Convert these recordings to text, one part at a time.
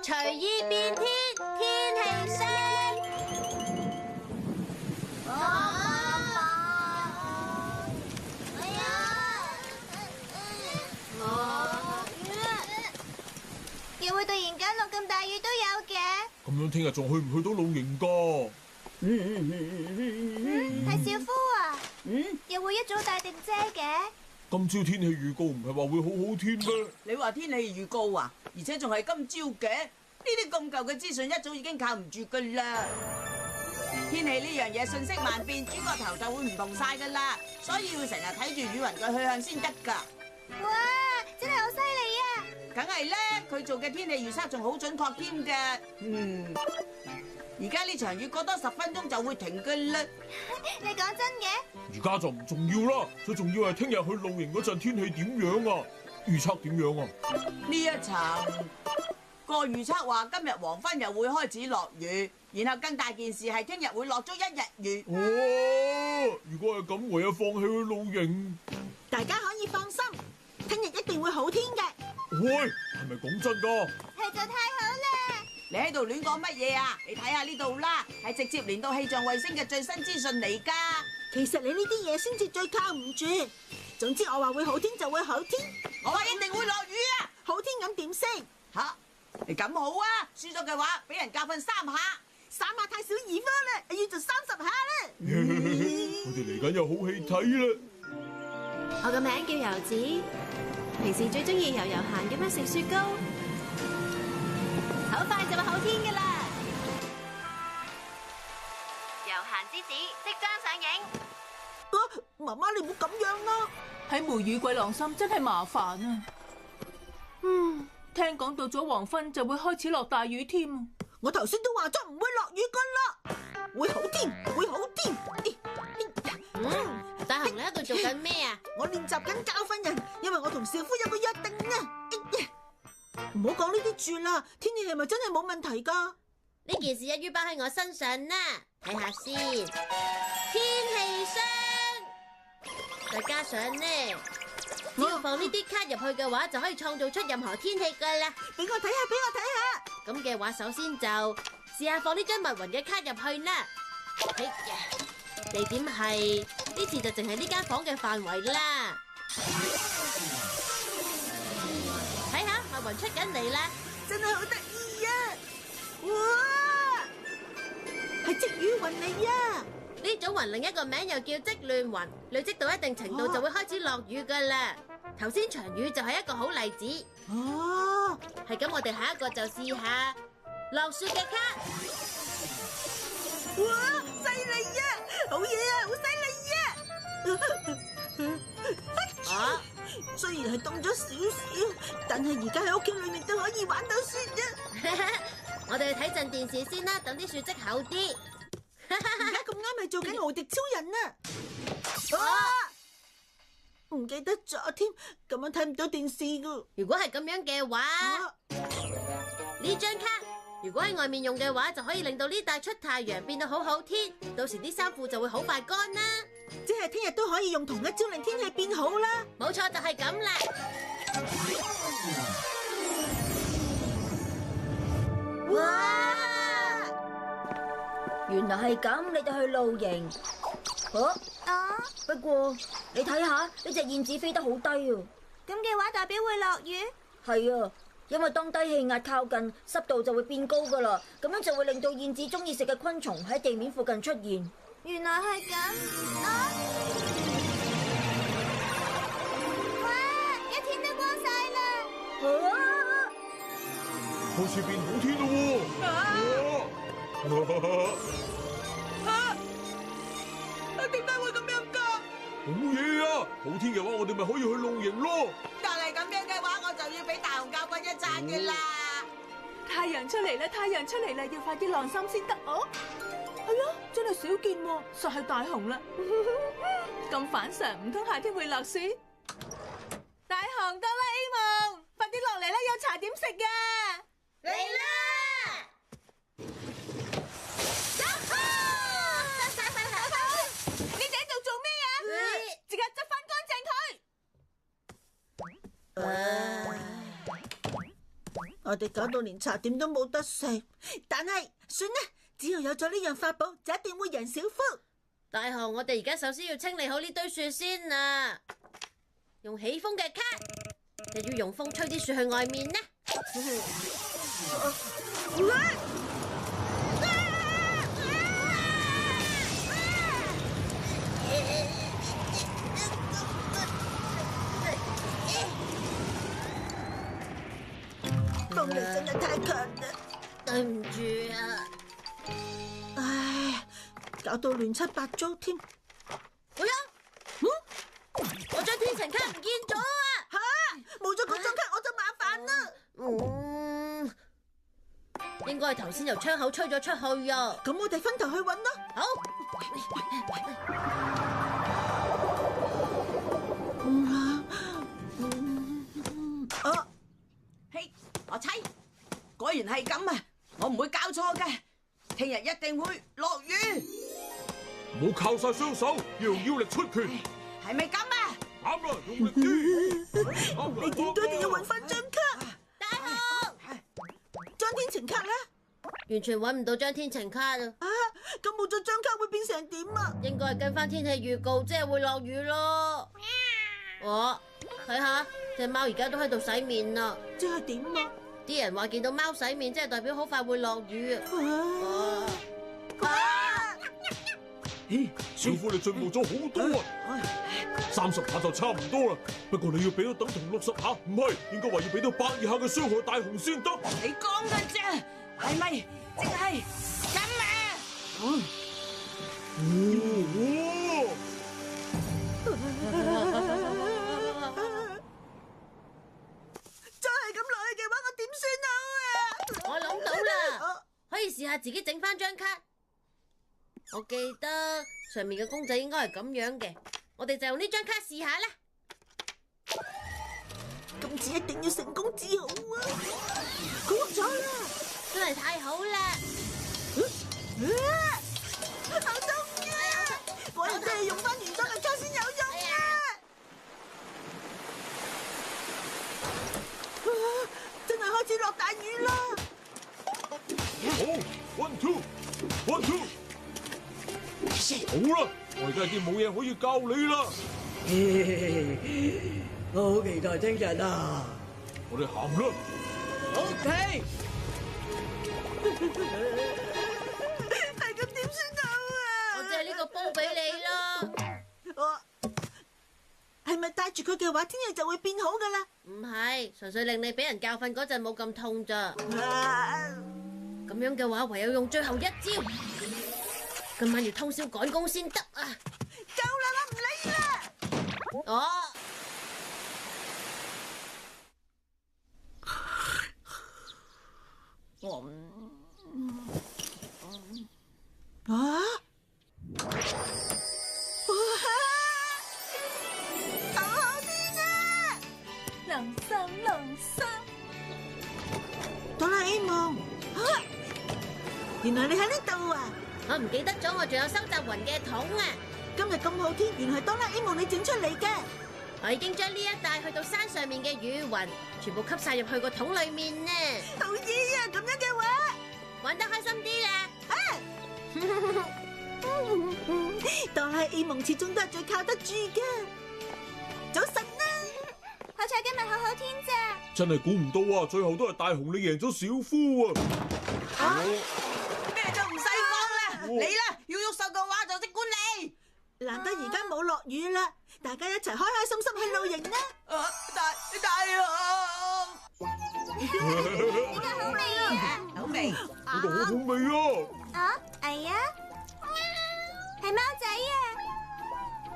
隨意變天，天氣聲。哎呀！又會突然間落咁大雨都有嘅。咁樣聽日仲去唔去到露營㗎？係少夫啊。又會一早帶定遮嘅。今朝天氣預告唔係話會好好天咩？你話天氣預告啊？而且仲係今朝嘅？呢啲咁舊嘅資訊一早已經靠唔住噶啦。天氣呢樣嘢瞬息萬變，轉個頭就會唔同晒噶啦，所以要成日睇住雨雲嘅去向先得噶。哇，真係好犀利啊！梗係咧，佢做嘅天氣預測仲好準確添嘅。而家呢場雨過多10分鐘就會停噶啦。你講真嘅？而家就唔重要啦，最重要係聽日去露營嗰陣天氣點樣啊？預測點樣啊？呢一層個預測話今日黃昏又會開始落雨，然後更大件事係聽日會落足1日雨。哦，如果係咁，唯有放棄去露營。大家可以放心，聽日一定會好天嘅。喂，係咪講真㗎？係就太好啦！你喺度亂講乜嘢啊？你睇下呢度啦，係直接連到氣象衛星嘅最新資訊嚟噶。其實你呢啲嘢先至最靠唔住。總之我話會好天就會好天，我話一定會落雨啊！好天咁點先？吓，你咁好啊？輸咗嘅話，俾人教訓3下。3下太少2分啦，要做30下啦。我哋嚟緊有好戲睇啦！我個名叫遊子，平時最中意悠悠閒咁樣食雪糕，好快就會好天噶啦！悠閒之子即將上映。媽媽你唔好咁樣啦。喺梅雨鬼郎心真係麻煩啊！聽講到咗黃昏就會開始落大雨添。我頭先都話咗唔會落雨噶啦，會好天，會好天。大雄你喺度做緊咩啊？我練習緊教訓人，因為我同少夫有個約定啊。唔好講呢啲住啦，天氣係咪真係冇問題噶？呢件事一於包喺我身上啦，睇下先。天氣聲，再加上呢，只要放呢啲卡入去嘅話，就可以創造出任何天氣噶啦。俾我睇下，俾我睇下。咁嘅話，首先就試下放呢張密雲嘅卡入去啦。哎呀，地點係呢次就淨係呢間房嘅範圍啦。睇下密雲出緊嚟啦，真係好得意啊！哇，係積雨雲嚟啊！呢種雲另一個名又叫積亂雲，累積到一定程度就會開始落雨噶啦。頭先場雨就係一個好例子。哦，係咁，我哋下一個就試下落雪嘅卡。哇，犀利啊！好嘢啊，好犀利啊！啊，雖然係凍咗少少，但係而家喺屋企裏面都可以玩到雪啊！我哋去睇陣電視先啦，等啲雪積厚啲。而家咁啱係做緊無敵超人啊！唔記得咗添，咁樣睇唔到電視噶。如果係咁樣嘅話，呢張卡如果喺外面用嘅話，就可以令到呢帶出太陽變到好好天，到時啲衫褲就會好快乾啦。即係聽日都可以用同一招令天氣變好啦。冇錯，就係咁啦。哇！原來係咁，你哋去露營。不過你睇下呢隻燕子飛得好低啊！咁嘅話代表會落雨？係啊，因為當低氣壓靠近，濕度就會變高噶啦，咁樣就會令到燕子中意食嘅昆蟲喺地面附近出現。原來係咁啊！哇，一天都光晒啦！開始變好天咯喎！點解會咁樣噶？好嘢啊！好天嘅話，我哋咪可以去露營咯。但係咁樣嘅話，我就要俾大雄教訓一陣嘅啦。太陽出嚟啦！太陽出嚟啦！要快啲晾衫先得哦。係啊，真係少見喎，實係大雄啦。咁反常，唔通夏天會落雪？大雄，哆啦 A 夢，快啲落嚟啦，有茶點食㗎。嚟啦！你哋喺度做咩啊？即刻執翻乾淨佢！我哋搞到連茶點都冇得食，但係算啦，只要有咗呢樣法寶，就一定會贏小夫。大雄，我哋而家首先要清理好呢堆樹先啊！用起風嘅卡，就要用風吹啲樹去外面呢。風力真係太強啦！對唔住啊！唉，搞到亂七八糟添。哎呀，我張天晴卡唔見咗啊！吓，冇咗嗰張卡我就麻煩啦。應該係頭先由窗口吹咗出去啊！咁我哋分頭去揾啦。好。嘿，我猜，果然係咁啊！我唔會搞錯嘅，聽日一定會落雨。唔好靠晒雙手，要用腰力出拳。係咪咁啊？啱啦，用力啲。你點都一定要揾翻張卡。大雄，張天晴卡咧？完全揾唔到張天晴卡啊！啊，咁冇咗張卡會變成點啊？應該係跟翻天氣預告，即係會落雨咯。我睇下隻貓而家都喺度洗面啦。即係點啊？啲人話見到貓洗面，即係代表好快會落雨啊！小夫你進步咗好多啊！30下就差唔多啦，不過你要俾到等同60下，唔係應該話要俾到100以下嘅傷害大雄先得。你講嘅啫，係咪淨係咁啊？再係咁落去嘅話，我點算好啊？我諗到啦，可以試下自己整翻張卡。我記得上面嘅公仔應該係咁樣嘅，我哋就用呢張卡試下啦。今次一定要成功至好啊！佢喐咗啦，真係太好啦！好痛啊！果然真係用翻原裝嘅卡先有用啊！真係開始落大雨啦！好，1 2 1 2。好啦，我而家已經冇嘢可以教你啦。我好期待聽日啊！我哋行啦。OK，係咁點算好啊？我借呢個煲俾你咯。係咪帶住佢嘅話，天氣就會變好噶啦？唔係，純粹令你俾人教訓嗰陣冇咁痛咋。咁樣嘅話，唯有用最後一招。今晚要通宵趕工先得啊！夠啦，我唔理啦。哦。啊！好好天啊！良心，良心。哆啦 A 夢，原來你喺呢度啊！我唔記得咗，我仲有收集雲嘅桶啊！今日咁好天，原來係哆啦 A 夢你整出嚟嘅。我已經將呢一帶去到山上面嘅雨雲，全部吸晒入去個桶裏面呢。好嘢啊！咁樣嘅話，玩得開心啲啦！哆啦 A 夢始終都係最靠得住嘅。早晨啦！好彩今日好好天咋！真係估唔到啊！最後都係大雄你贏咗小夫啊！咩都唔使講啦，你啦，要喐手嘅話就即管你。難得而家冇落雨啦，大家一齊開開心心去露營啦！大雄，好味啊！好味。呢個好好味啊！啊，係啊，係貓仔啊！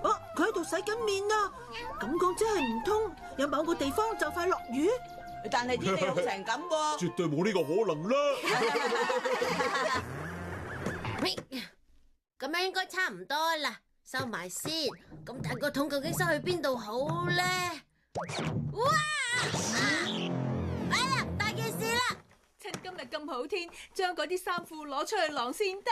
哦，佢喺度洗緊面啊！咁講真係唔通有某個地方就快落雨？但係天氣好成咁喎。絕對冇呢個可能啦！咁樣應該差唔多啦，收埋先。咁但個桶究竟收去邊度好咧？哇！哎呀，大件事啦！趁今日咁好天，將嗰啲衫褲攞出去晾先得。